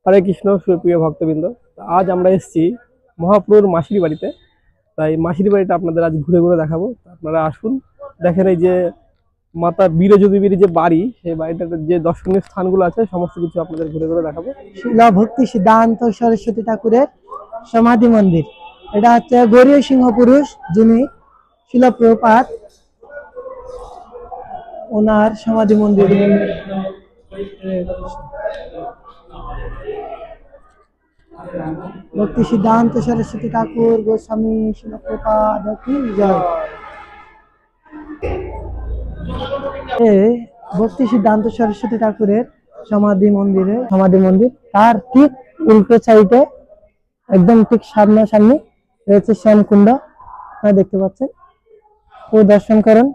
হরে কৃষ্ণ সুপ্রিয় ভক্তবৃন্দ। আজ আমরা এসেছি মহাপ্রভুর মাসির বাড়িতে। তাই মাসির বাড়িটা আপনাদের আজ ঘুরে ঘুরে দেখাবো। আপনারা আসুন, দেখেন এই যে মাতা বীরযোগীর যে বাড়ি, সেই বাড়িটাতে যে দর্শনীয় স্থানগুলো আছে সমস্ত কিছু আপনাদের ঘুরে ঘুরে দেখাবো। শিলা ভক্তি সিদ্ধান্ত সরস্বতী ঠাকুরের সমাধি মন্দির। এটা হচ্ছে গৌরীয় সিংহ পুরুষ, যিনি শিলা প্রপাত, ওনার সমাধি মন্দির। ভক্তি সিদ্ধান্ত সরস্বতী ঠাকুর গোস্বামী শিলা প্রপাত কি জয়। ভক্তি সিদ্ধান্ত সরস্বতী ঠাকুরের সমাধি মন্দির তার ঠিক উল্টো সাইডে একদম ঠিক সামনাসামনি রয়েছে শ্যামকুণ্ড। আপনারা দেখতে পাচ্ছেন, ও দর্শন করেন।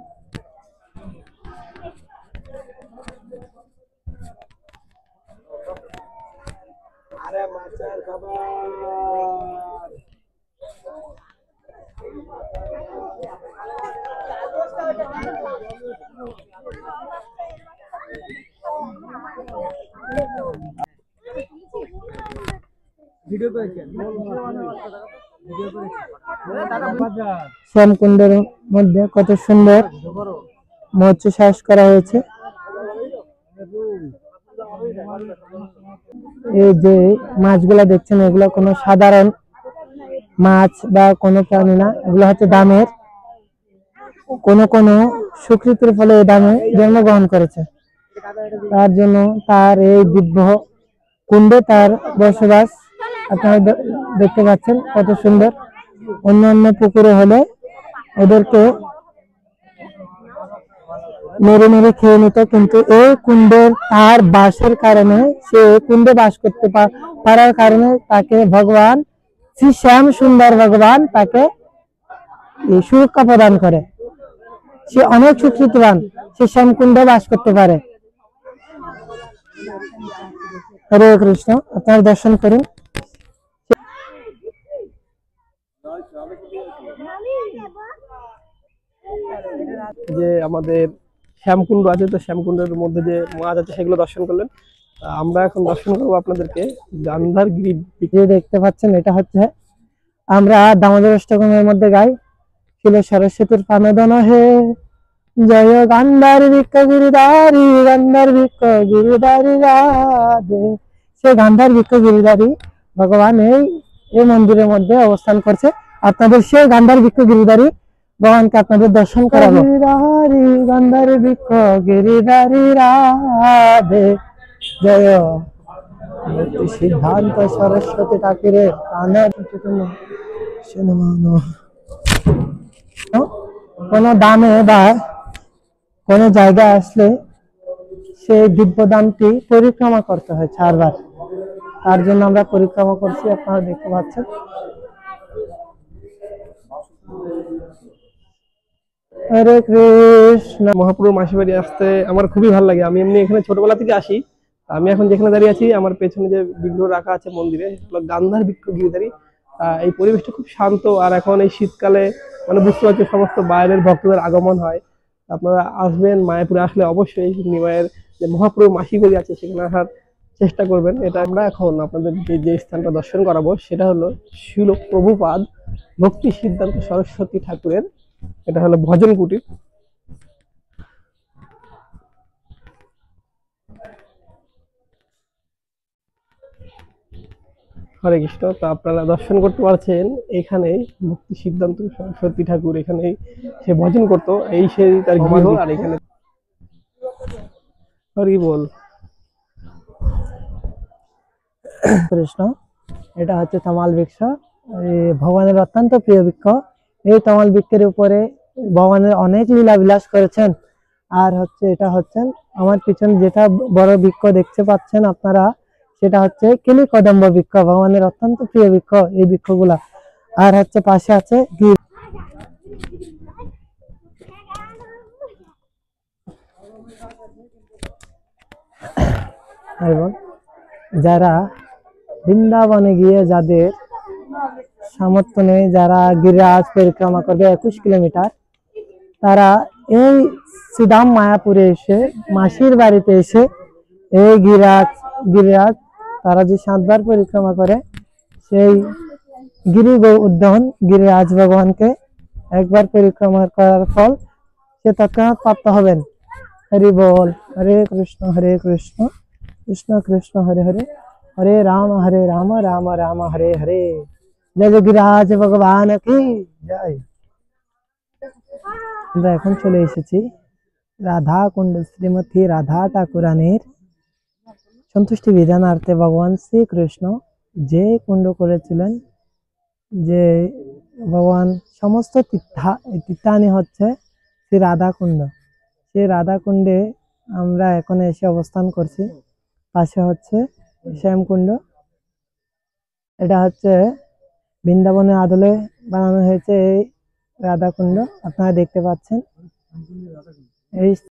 শ্যামকুণ্ডের মধ্যে কত সুন্দর মৎস্য চাষ করা হয়েছে। এই যে মাছগুলা দেখছেন, এগুলো কোনো সাধারণ মাছ বা কোনো প্রাণী না, এগুলো হচ্ছে দামের। কোন কোন স্বীকৃতির ফলে এই দামে জন্মগ্রহণ করেছে, তার জন্য তার এই দিব্য কুণ্ডে তার বসবাস। আপনারা দেখতে পাচ্ছেন কত সুন্দর। অন্যান্য পুকুরে হলে ওদেরকে মেরে মেরে খেয়ে নিত, কিন্তু এই কুণ্ডের তার বাসের কারণে, সে কুণ্ডে বাস করতে পারার কারণে তাকে ভগবান শ্রী শ্যাম সুন্দর ভগবান তাকে সুরক্ষা প্রদান করে। সে অনেক সুকৃতিবান, সে শ্যামকুণ্ডে বাস করতে পারে। হরে কৃষ্ণ, আপনারা দর্শন করুন। যে আমাদের শ্যামকুণ্ড আছে, তো শ্যামকুণ্ডের মধ্যে যে মাছ আছে সেগুলো দর্শন করলেন। আমরা এখন দর্শন করবো আপনাদেরকে গান্ধার গিরি। যে দেখতে পাচ্ছেন, এটা হচ্ছে আমরা দামোদর অষ্টকমের মধ্যে গাই, ছিল সরস্বতীর পানদন হে জয় গান্ধার বৃক্ষ গিরিধারী, গান্ধার বৃক্ষ গিরিধারী রাধে। সে গান্ধার বৃক্ষ গিরিধারী ভগবান এই মন্দিরের মধ্যে অবস্থান করছে। আপনাদের সেই গান্ধার বৃক্ষ গিরিধারী ভগবানকে আপনাদের দর্শন করাবো। গিরিধারী গান্ধার বৃক্ষ গিরিধারী রাধে জয় সিদ্ধান্ত সরস্বতী ঠাকুরের কোন দামে বা কোন জায়গায় আসলে সেই দিব্য দামটি পরিক্রমা করতে হয় 4 বার। তার জন্য আমরা পরিক্রমা করছি, আপনারা দেখতে পাচ্ছেন। হরে কৃষ্ণ। মহাপ্রভুর মাসির বাড়ি আসতে আমার খুবই ভালো লাগে। আমি এমনি এখানে ছোটবেলা থেকে আসি। আমি এখন যেখানে দাঁড়িয়ে আছি, আমার পেছনে যে বিগ্রহ রাখা আছে মন্দিরে, সেগুলো গান্ধার বৃক্ষ গিরিধারী। এই পরিবেশটা খুব শান্ত। আর এখন এই শীতকালে মানে বুঝতে পারছি সমস্ত বাইরের ভক্তদের আগমন হয়। আপনারা আসবেন, মায়াপুরে আসলে অবশ্যই নিমাইয়ের যে মহাপ্রভু মাসির বাড়ি আছে সেখানে আসার চেষ্টা করবেন। এটা আমরা এখন আপনাদের যে স্থানটা দর্শন করাবো সেটা হলো শিল প্রভুপাদ ভক্তি সিদ্ধান্ত সরস্বতী ঠাকুরের, এটা হলো ভজন কুটির। হরে কৃষ্ণ। তো আপনারা দর্শন করতে পারছেন, এখানে ভক্তি সিদ্ধান্ত সরস্বতী ঠাকুর এখানে সে ভজন করতো, এই সে তার গৃহ। আর এখানে হরি বল। কৃষ্ণ, এটা হচ্ছে তমাল বৃক্ষ, ভগবানের অত্যন্ত প্রিয় বৃক্ষ। এই তমাল বৃক্ষের উপরে ভগবানের অনেক লীলা বিলাস করেছেন। আর হচ্ছে এটা হচ্ছেন আমার পিছনে যেটা বড় বৃক্ষ দেখতে পাচ্ছেন আপনারা, সেটা হচ্ছে কেলি কদম্ব বৃক্ষ, ভগবানের অত্যন্ত প্রিয় বৃক্ষ এই বৃক্ষগুলা। আর হচ্ছে পাশে আছে এবং যারা বৃন্দাবনে গিয়ে যাদের সামর্থ্য নেই, যারা গিরিরাজ পরিক্রমা করবে 21 কিলোমিটার, তারা এই সুদাম মায়াপুরে এসে মাসির বাড়িতে এসে এই গিরিরাজ তারা যে 7 বার পরিক্রমা করে সেই গিরি উদ্যান গিরিরাজ ভগবানকে একবার পরিক্রমা করার ফল সে তৎক্ষণাৎ প্রাপ্ত হবেন। হরি বল। হরে কৃষ্ণ কৃষ্ণ কৃষ্ণ হরে হরে, হরে রাম রাম রাম হরে হরে। জয় জয় গিরিরাজ ভগবান কি জয়। আমরা এখন চলে এসেছি রাধা কুণ্ড, শ্রীমতী রাধা ঠাকুরানীর সন্তুষ্টি বিধানার্থে ভগবান শ্রীকৃষ্ণ যে কুণ্ড করেছিলেন, যে ভগবান সমস্ত তীর্থানি হচ্ছে শ্রী রাধা কুণ্ড। সেই রাধা কুণ্ডে আমরা এখন এসে অবস্থান করছি। পাশে হচ্ছে শ্যামকুণ্ড। এটা হচ্ছে বৃন্দাবনের আদলে বানানো হয়েছে এই রাধা কুণ্ড, আপনারা দেখতে পাচ্ছেন। এই